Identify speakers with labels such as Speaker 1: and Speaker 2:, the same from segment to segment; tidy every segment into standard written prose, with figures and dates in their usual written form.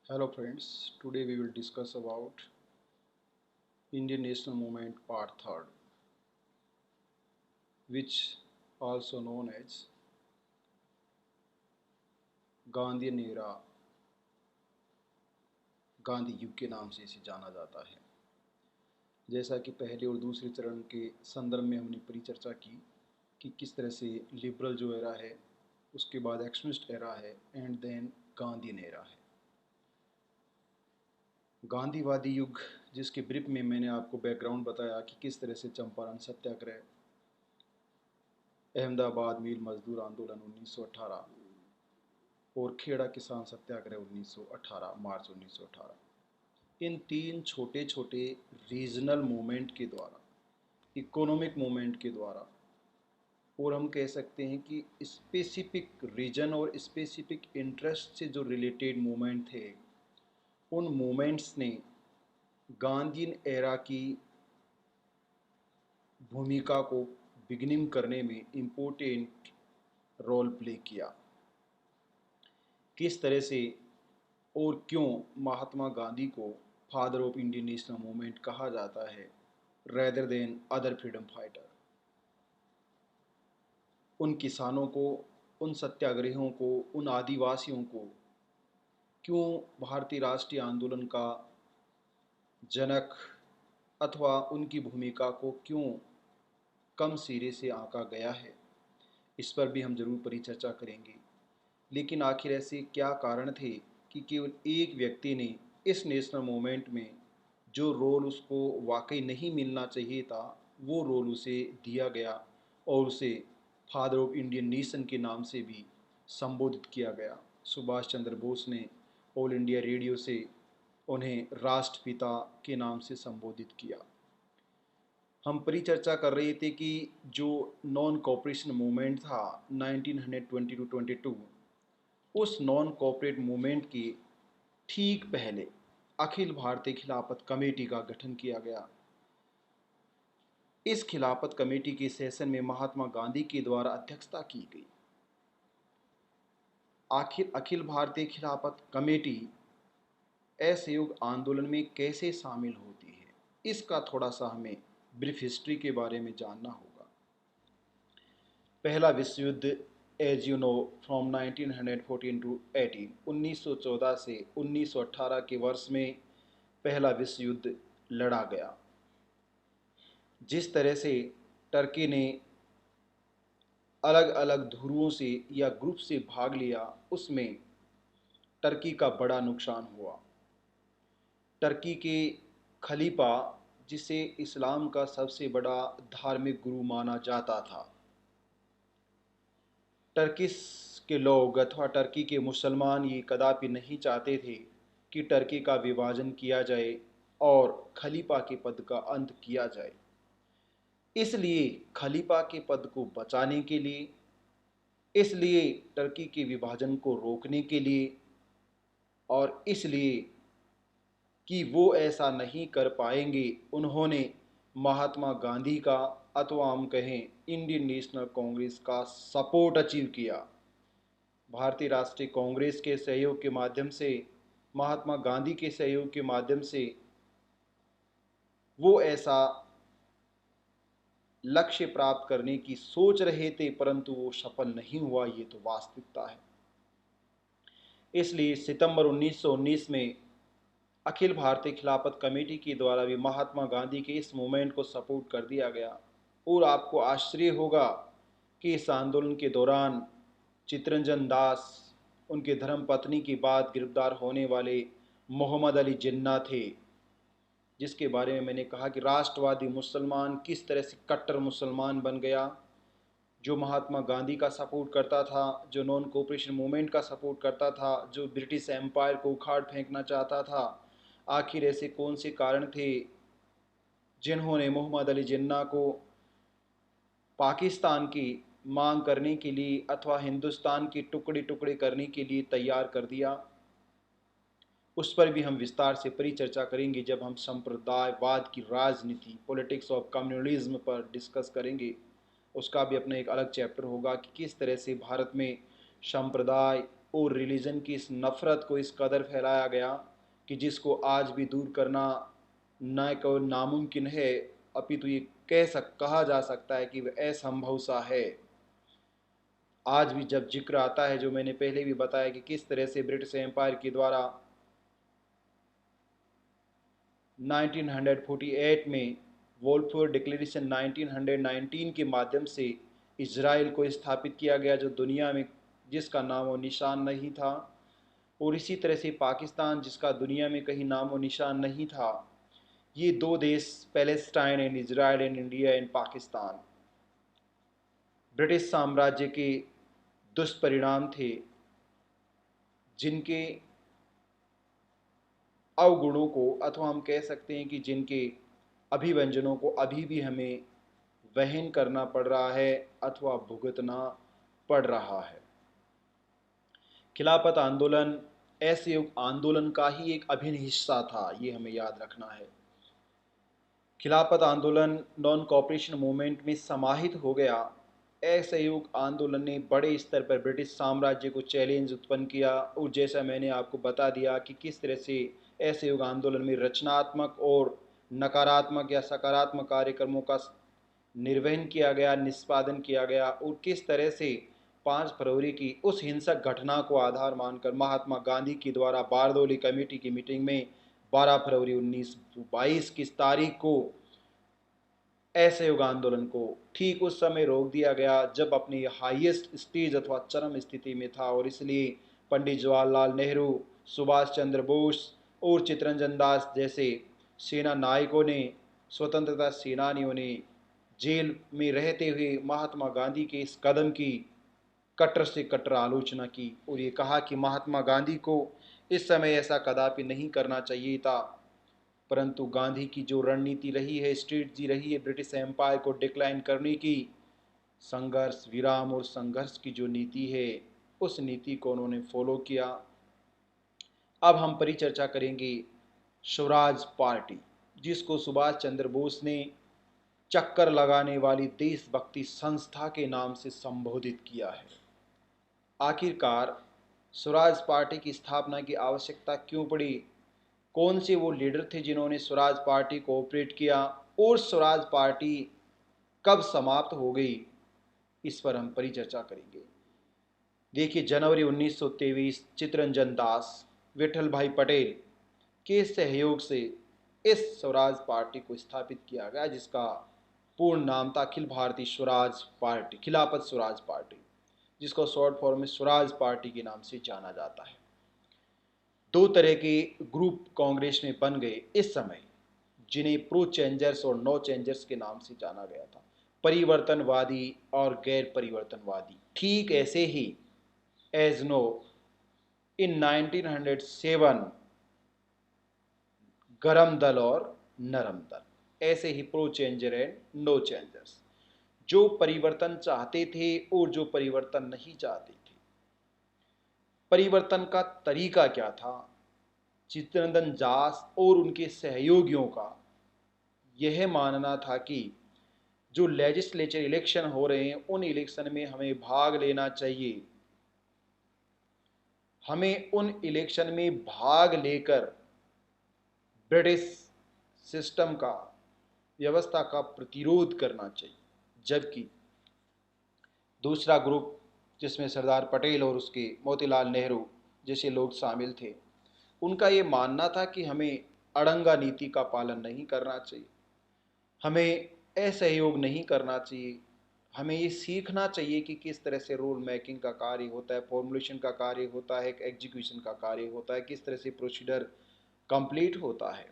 Speaker 1: Hello friends, today we will discuss about Indian National Movement Part 3rd, which also known as Gandhian era, Gandhi युग के नाम से इसे जाना जाता है। जैसा कि पहले और दूसरे चरण के संदर्भ में हमने परिचर्चा की कि किस तरह से लिबरल जो एरा है, उसके बाद एक्सट्रीमिस्ट एरा है एंड देन गांधीयन एरा है। गांधीवादी युग, जिसके ब्रीफ में मैंने आपको बैकग्राउंड बताया कि किस तरह से चंपारण सत्याग्रह, अहमदाबाद मिल मजदूर आंदोलन 1918 और खेड़ा किसान सत्याग्रह 1918 मार्च 1918, इन तीन छोटे छोटे रीजनल मूवमेंट के द्वारा, इकोनॉमिक मूवमेंट के द्वारा, और हम कह सकते हैं कि स्पेसिफिक रीजन और स्पेसिफिक इंटरेस्ट से जो रिलेटेड मूवमेंट थे, उन मूवमेंट्स ने गांधीयन एरा की भूमिका को बिगिनिंग करने में इम्पोर्टेंट रोल प्ले किया। किस तरह से और क्यों महात्मा गांधी को father of Indian national movement कहा जाता है rather than other freedom fighter. उन किसानों को, उन सत्याग्रहियों को, उन आदिवासियों को क्यों भारतीय राष्ट्रीय आंदोलन का जनक अथवा उनकी भूमिका को क्यों कम सिरे से आंका गया है, इस पर भी हम जरूर परिचर्चा करेंगे। लेकिन आखिर ऐसे क्या कारण थे कि केवल एक व्यक्ति ने इस नेशनल मूवमेंट में जो रोल उसको वाकई नहीं मिलना चाहिए था, वो रोल उसे दिया गया और उसे फादर ऑफ इंडियन नेशन के नाम से भी संबोधित किया गया। सुभाष चंद्र बोस ने ऑल इंडिया रेडियो से उन्हें राष्ट्रपिता के नाम से संबोधित किया। हम परिचर्चा कर रहे थे कि जो नॉन कॉपरेशन मूवमेंट था 1920 टू 22, उस नॉन कॉपरेट मूवमेंट के ठीक पहले अखिल भारतीय खिलाफत कमेटी का गठन किया गया। इस खिलाफत कमेटी के सेशन में महात्मा गांधी के द्वारा अध्यक्षता की गई। आखिर अखिल भारतीय खिलाफत कमेटी असहयोग आंदोलन में कैसे शामिल होती है, इसका थोड़ा सा हमें ब्रीफ हिस्ट्री के बारे में जानना होगा। पहला विश्व युद्ध, as you know, from 1914 to 18, 1914 से 1918 के वर्ष में पहला विश्व युद्ध लड़ा गया। जिस तरह से टर्की ने अलग अलग ध्रुवों से या ग्रुप से भाग लिया, उसमें टर्की का बड़ा नुकसान हुआ। टर्की के खलीफा, जिसे इस्लाम का सबसे बड़ा धार्मिक गुरु माना जाता था, टर्किश के लोग अथवा टर्की के मुसलमान ये कदापि नहीं चाहते थे कि टर्की का विभाजन किया जाए और खलीफा के पद का अंत किया जाए। इसलिए खलीफा के पद को बचाने के लिए, इसलिए टर्की के विभाजन को रोकने के लिए, और इसलिए कि वो ऐसा नहीं कर पाएंगे, उन्होंने महात्मा गांधी का अथवा हम कहें इंडियन नेशनल कांग्रेस का सपोर्ट अचीव किया। भारतीय राष्ट्रीय कांग्रेस के सहयोग के माध्यम से, महात्मा गांधी के सहयोग के माध्यम से वो ऐसा लक्ष्य प्राप्त करने की सोच रहे थे, परंतु वो सफल नहीं हुआ, ये तो वास्तविकता है। इसलिए सितंबर 1919 में अखिल भारतीय खिलाफत कमेटी के द्वारा भी महात्मा गांधी के इस मूवमेंट को सपोर्ट कर दिया गया। और आपको आश्चर्य होगा कि इस आंदोलन के दौरान चित्तरंजन दास, उनके धर्मपत्नी के बाद गिरफ्तार होने वाले मोहम्मद अली जिन्ना थे, जिसके बारे में मैंने कहा कि राष्ट्रवादी मुसलमान किस तरह से कट्टर मुसलमान बन गया। जो महात्मा गांधी का सपोर्ट करता था, जो नॉन कोऑपरेशन मूवमेंट का सपोर्ट करता था, जो ब्रिटिश एम्पायर को उखाड़ फेंकना चाहता था, आखिर ऐसे कौन से कारण थे जिन्होंने मोहम्मद अली जिन्ना को पाकिस्तान की मांग करने के लिए अथवा हिंदुस्तान के टुकड़े टुकड़े करने के लिए तैयार कर दिया। उस पर भी हम विस्तार से परिचर्चा करेंगे जब हम संप्रदायवाद की राजनीति, पॉलिटिक्स ऑफ कम्युनलिज्म पर डिस्कस करेंगे। उसका भी अपना एक अलग चैप्टर होगा कि किस तरह से भारत में संप्रदाय और रिलीजन की इस नफ़रत को इस कदर फैलाया गया कि जिसको आज भी दूर करना न केवल नामुमकिन है, अपितु ये कहा जा सकता है कि वह असंभव सा है। आज भी जब जिक्र आता है, जो मैंने पहले भी बताया कि किस तरह से ब्रिटिश एम्पायर के द्वारा 1948 में वोल्फोर डिक्लेरेशन 1919 के माध्यम से इजराइल को स्थापित किया गया, जो दुनिया में जिसका नाम और निशान नहीं था, और इसी तरह से पाकिस्तान जिसका दुनिया में कहीं नाम और निशान नहीं था। ये दो देश, Palestine and Israel and India and Pakistan, British साम्राज्य के दुष्परिणाम थे, जिनके अवगुणों को, अथवा हम कह सकते हैं कि जिनके अभिव्यंजनों को अभी भी हमें वहन करना पड़ रहा है अथवा भुगतना पड़ रहा है। खिलाफत आंदोलन असहयोग आंदोलन का ही एक अभिन्न हिस्सा था, ये हमें याद रखना है। खिलाफत आंदोलन नॉन कॉपरेशन मूवमेंट में समाहित हो गया। असहयोग आंदोलन ने बड़े स्तर पर ब्रिटिश साम्राज्य को चैलेंज उत्पन्न किया, और जैसा मैंने आपको बता दिया कि किस तरह से असहयोग आंदोलन में रचनात्मक और नकारात्मक या सकारात्मक कार्यक्रमों का निर्वहन किया गया, निष्पादन किया गया, और किस तरह से 5 फरवरी की उस हिंसक घटना को आधार मानकर महात्मा गांधी के द्वारा बारदोली कमेटी की मीटिंग में 12 फरवरी 1922 की तारीख को असहयोग आंदोलन को ठीक उस समय रोक दिया गया जब अपनी हाईएस्ट स्टेज अथवा चरम स्थिति में था, और इसलिए पंडित जवाहरलाल नेहरू, सुभाष चंद्र बोस और चित्तरंजन दास जैसे सेना नायकों ने, स्वतंत्रता सेनानियों ने जेल में रहते हुए महात्मा गांधी के इस कदम की कट्टर से कट्टर आलोचना की, और ये कहा कि महात्मा गांधी को इस समय ऐसा कदापि नहीं करना चाहिए था। परंतु गांधी की जो रणनीति रही है, स्ट्रेटजी रही है ब्रिटिश एम्पायर को डिक्लाइन करने की, संघर्ष विराम और संघर्ष की जो नीति है, उस नीति को उन्होंने फॉलो किया। अब हम परिचर्चा करेंगे स्वराज पार्टी, जिसको सुभाष चंद्र बोस ने चक्कर लगाने वाली देशभक्ति संस्था के नाम से संबोधित किया है। आखिरकार स्वराज पार्टी की स्थापना की आवश्यकता क्यों पड़ी? कौन से वो लीडर थे जिन्होंने स्वराज पार्टी को ऑपरेट किया, और स्वराज पार्टी कब समाप्त हो गई? इस पर हम परिचर्चा करेंगे। देखिए, जनवरी 1923 चित्तरंजन दास, विठल भाई पटेल के सहयोग से इस स्वराज पार्टी को स्थापित किया गया, जिसका पूर्ण नाम था अखिल भारतीय स्वराज पार्टी, खिलाफत स्वराज पार्टी, जिसको शॉर्ट फॉर्म में स्वराज पार्टी के नाम से जाना जाता है। 2 तरह के ग्रुप कांग्रेस में बन गए इस समय, जिन्हें प्रो चेंजर्स और नो चेंजर्स के नाम से जाना गया था, परिवर्तनवादी और गैर परिवर्तनवादी। ठीक ऐसे ही एज नो इन 1907 गरम दल और नरम दल, ऐसे ही pro changer and no changers, जो परिवर्तन चाहते थे और जो परिवर्तन नहीं चाहते थे। परिवर्तन का तरीका क्या था? चित्तरंजन दास और उनके सहयोगियों का यह मानना था कि जो लेजिस्लेचर इलेक्शन हो रहे हैं, उन इलेक्शन में हमें भाग लेना चाहिए। हमें उन इलेक्शन में भाग लेकर ब्रिटिश सिस्टम का, व्यवस्था का प्रतिरोध करना चाहिए। जबकि दूसरा ग्रुप, जिसमें सरदार पटेल और उसके मोतीलाल नेहरू जैसे लोग शामिल थे, उनका ये मानना था कि हमें अड़ंगा नीति का पालन नहीं करना चाहिए, हमें असहयोग नहीं करना चाहिए, हमें ये सीखना चाहिए कि किस तरह से रूल मेकिंग का कार्य होता है, फॉर्मुलेशन का कार्य होता है, एग्जीक्यूशन का कार्य होता है, किस तरह से प्रोसीडर कंप्लीट होता है।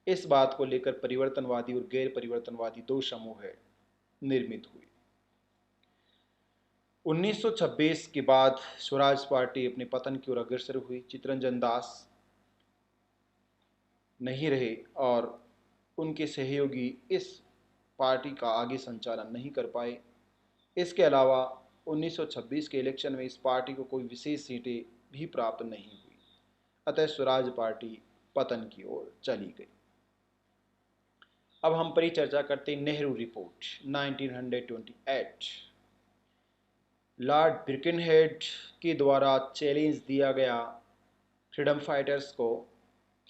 Speaker 1: इस बात को लेकर परिवर्तनवादी और गैर परिवर्तनवादी 2 समूह निर्मित हुए। 1926 के बाद स्वराज पार्टी अपने पतन की ओर अग्रसर हुई। चित्तरंजन दास नहीं रहे और उनके सहयोगी इस पार्टी का आगे संचालन नहीं कर पाए। इसके अलावा 1926 के इलेक्शन में इस पार्टी को कोई विशेष सीटें भी प्राप्त नहीं हुई, अतः स्वराज पार्टी पतन की ओर चली गई। अब हम परिचर्चा करते हैं नेहरू रिपोर्ट 1928। लॉर्ड ब्रिकनहेड के द्वारा चैलेंज दिया गया फ्रीडम फाइटर्स को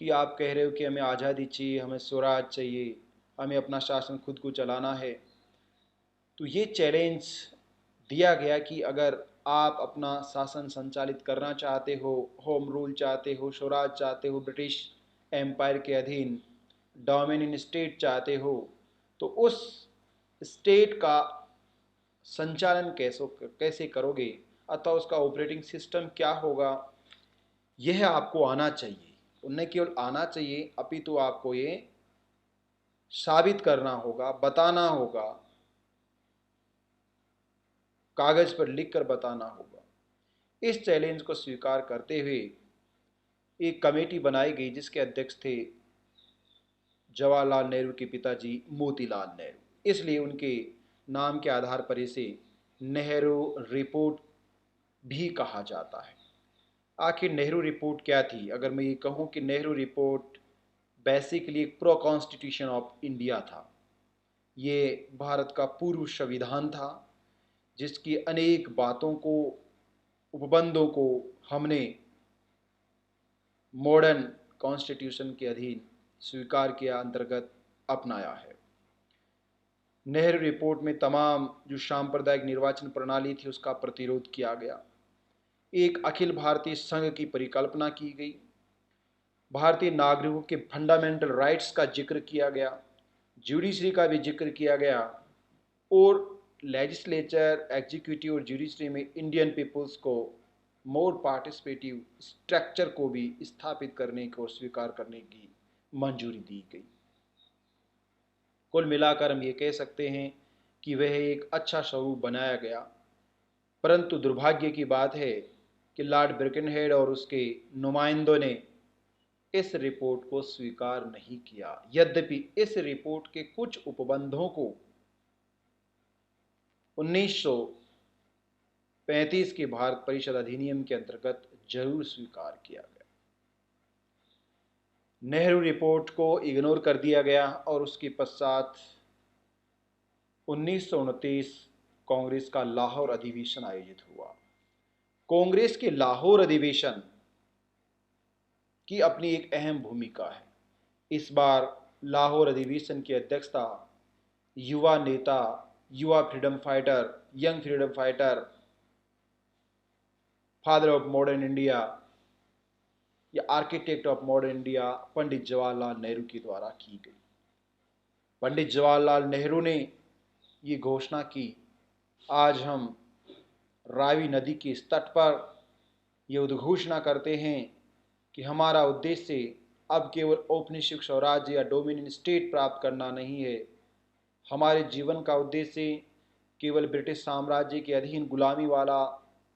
Speaker 1: कि आप कह रहे हो कि हमें आज़ादी चाहिए, हमें स्वराज चाहिए, हमें अपना शासन खुद को चलाना है। तो ये चैलेंज दिया गया कि अगर आप अपना शासन संचालित करना चाहते हो, होम रूल चाहते हो, स्वराज चाहते हो, ब्रिटिश एम्पायर के अधीन डोमिनियन स्टेट चाहते हो, तो उस स्टेट का संचालन कैसे करोगे अथवा उसका ऑपरेटिंग सिस्टम क्या होगा, यह आपको आना चाहिए। और न केवल आना चाहिए अपितु आपको ये साबित करना होगा, बताना होगा, कागज पर लिख कर बताना होगा। इस चैलेंज को स्वीकार करते हुए एक कमेटी बनाई गई जिसके अध्यक्ष थे जवाहरलाल नेहरू के पिताजी मोतीलाल नेहरू। इसलिए उनके नाम के आधार पर इसे नेहरू रिपोर्ट भी कहा जाता है। आखिर नेहरू रिपोर्ट क्या थी? अगर मैं ये कहूँ कि नेहरू रिपोर्ट बेसिकली एक प्रो कॉन्स्टिट्यूशन ऑफ इंडिया था। ये भारत का पूर्व संविधान था जिसकी अनेक बातों को, उपबंधों को हमने मॉडर्न कॉन्स्टिट्यूशन के अधीन स्वीकार किया, अंतर्गत अपनाया है। नेहरू रिपोर्ट में तमाम जो सांप्रदायिक निर्वाचन प्रणाली थी उसका प्रतिरोध किया गया। एक अखिल भारतीय संघ की परिकल्पना की गई। भारतीय नागरिकों के फंडामेंटल राइट्स का जिक्र किया गया, जुडिशरी का भी जिक्र किया गया और लेजिस्लेचर, एग्जीक्यूटिव और जुडिशरी में इंडियन पीपुल्स को मोर पार्टिसिपेटिव स्ट्रक्चर को भी स्थापित करने को स्वीकार करने की मंजूरी दी गई। कुल मिलाकर हम ये कह सकते हैं कि वह एक अच्छा स्वरूप बनाया गया। परंतु दुर्भाग्य की बात है कि लॉर्ड ब्रिकनहेड और उसके नुमाइंदों ने इस रिपोर्ट को स्वीकार नहीं किया। यद्यपि इस रिपोर्ट के कुछ उपबंधों को 1935 के भारत परिषद अधिनियम के अंतर्गत जरूर स्वीकार किया गया। नेहरू रिपोर्ट को इग्नोर कर दिया गया और उसके पश्चात 1929 कांग्रेस का लाहौर अधिवेशन आयोजित हुआ। कांग्रेस के लाहौर अधिवेशन की अपनी एक अहम भूमिका है। इस बार लाहौर अधिवेशन की अध्यक्षता युवा नेता, युवा freedom fighter, young freedom fighter, father of modern India या architect of modern India Pandit Jawaharlal Nehru के द्वारा की गई। पंडित जवाहरलाल नेहरू ने ये घोषणा की, आज हम रावी नदी के तट पर ये उद्घोषणा करते हैं कि हमारा उद्देश्य अब केवल औपनिवेशिक स्वराज्य या डोमिनियन स्टेट प्राप्त करना नहीं है। हमारे जीवन का उद्देश्य केवल ब्रिटिश साम्राज्य के अधीन गुलामी वाला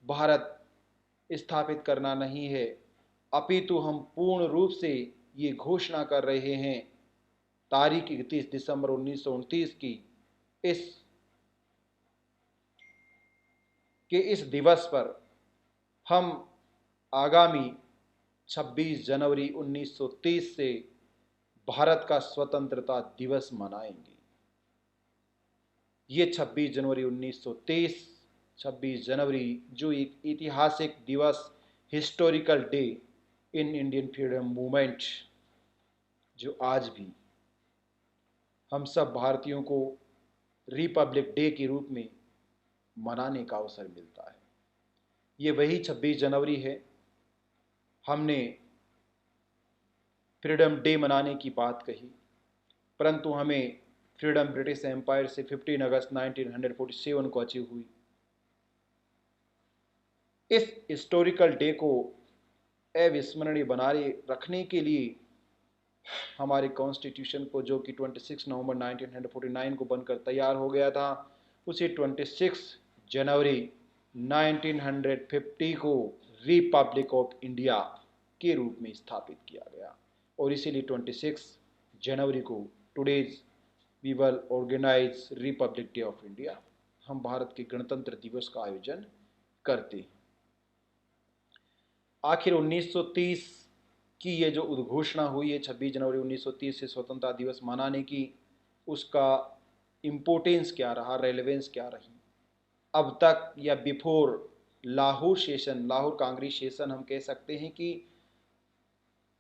Speaker 1: भारत स्थापित करना नहीं है, अपितु हम पूर्ण रूप से ये घोषणा कर रहे हैं तारीख 31 दिसंबर 1929 की इस दिवस पर हम आगामी 26 जनवरी 1930 से भारत का स्वतंत्रता दिवस मनाएंगे। ये 26 जनवरी 1930, 26 जनवरी जो एक ऐतिहासिक दिवस, historical day in Indian freedom movement, जो आज भी हम सब भारतीयों को रिपब्लिक डे के रूप में मनाने का अवसर मिलता है। ये वही 26 जनवरी है। हमने फ्रीडम डे मनाने की बात कही, परंतु हमें फ्रीडम ब्रिटिश एम्पायर से 15 अगस्त 1947 को अचीव हुई। इस हिस्टोरिकल डे को अविस्मरणीय बनाए रखने के लिए हमारे कॉन्स्टिट्यूशन को, जो कि 26 नवंबर 1949 को बनकर तैयार हो गया था, उसे 26 जनवरी 1950 को रिपब्लिक ऑफ इंडिया के रूप में स्थापित किया गया। और इसीलिए 26 जनवरी को today's we will organise republic day of India, हम भारत के गणतंत्र दिवस का आयोजन करते हैं। आखिर 1930 की ये जो उद्घोषणा हुई है 26 जनवरी 1930 से स्वतंत्रता दिवस मनाने की, उसका इम्पोर्टेंस क्या रहा, रेलेवेंस क्या रही? अब तक या before Lahore session, Lahore Congress session, हम कह सकते हैं कि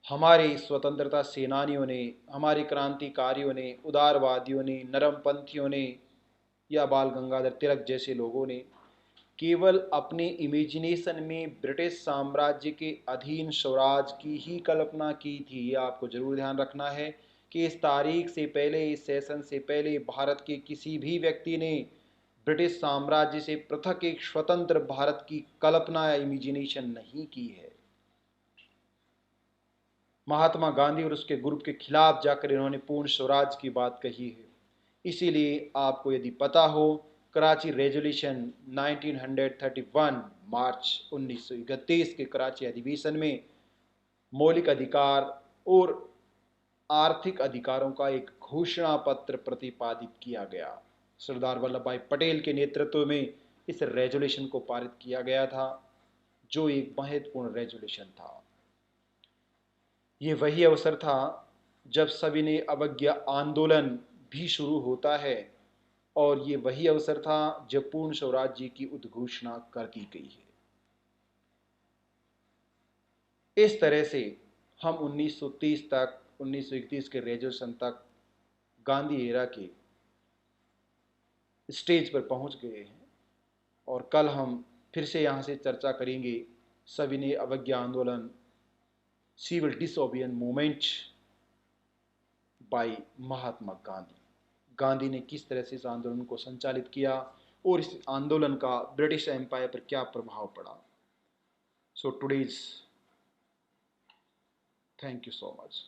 Speaker 1: हमारे स्वतंत्रता सेनानियों ने, हमारे क्रांतिकारियों ने, उदारवादियों ने, नरमपंथियों ने या बाल गंगाधर तिलक जैसे लोगों ने केवल अपने इमेजिनेशन में ब्रिटिश साम्राज्य के अधीन स्वराज की ही कल्पना की थी। ये आपको जरूर ध्यान रखना है कि इस तारीख से पहले, इस सेशन से पहले भारत के किसी भी व्यक्ति ने ब्रिटिश साम्राज्य से पृथक एक स्वतंत्र भारत की कल्पना या इमेजिनेशन नहीं की है। महात्मा गांधी और उसके ग्रुप के खिलाफ जाकर इन्होंने पूर्ण स्वराज की बात कही है। इसीलिए आपको यदि पता हो, कराची रेजोल्यूशन 1931 मार्च 1931 के कराची अधिवेशन में मौलिक अधिकार और आर्थिक अधिकारों का एक घोषणा पत्र प्रतिपादित किया गया। सरदार वल्लभ भाई पटेल के नेतृत्व में इस रेजोल्यूशन को पारित किया गया था, जो एक महत्वपूर्ण रेजोल्यूशन था। ये वही अवसर था जब सविनय अवज्ञा आंदोलन भी शुरू होता है, और ये वही अवसर था जब पूर्ण स्वराज्य की उद्घोषणा कर दी गई है। इस तरह से हम 1930 तक, 1931 के रेजोल्यूशन तक गांधी एरा के स्टेज पर पहुंच गए हैं। और कल हम फिर से यहाँ से चर्चा करेंगे सविनय अवज्ञा आंदोलन, civil disobedience movement by Mahatma Gandhi. Gandhi ने किस तरह से इस आंदोलन को संचालित किया और इस आंदोलन का ब्रिटिश एम्पायर पर क्या प्रभाव पड़ा। So today's, thank you so much.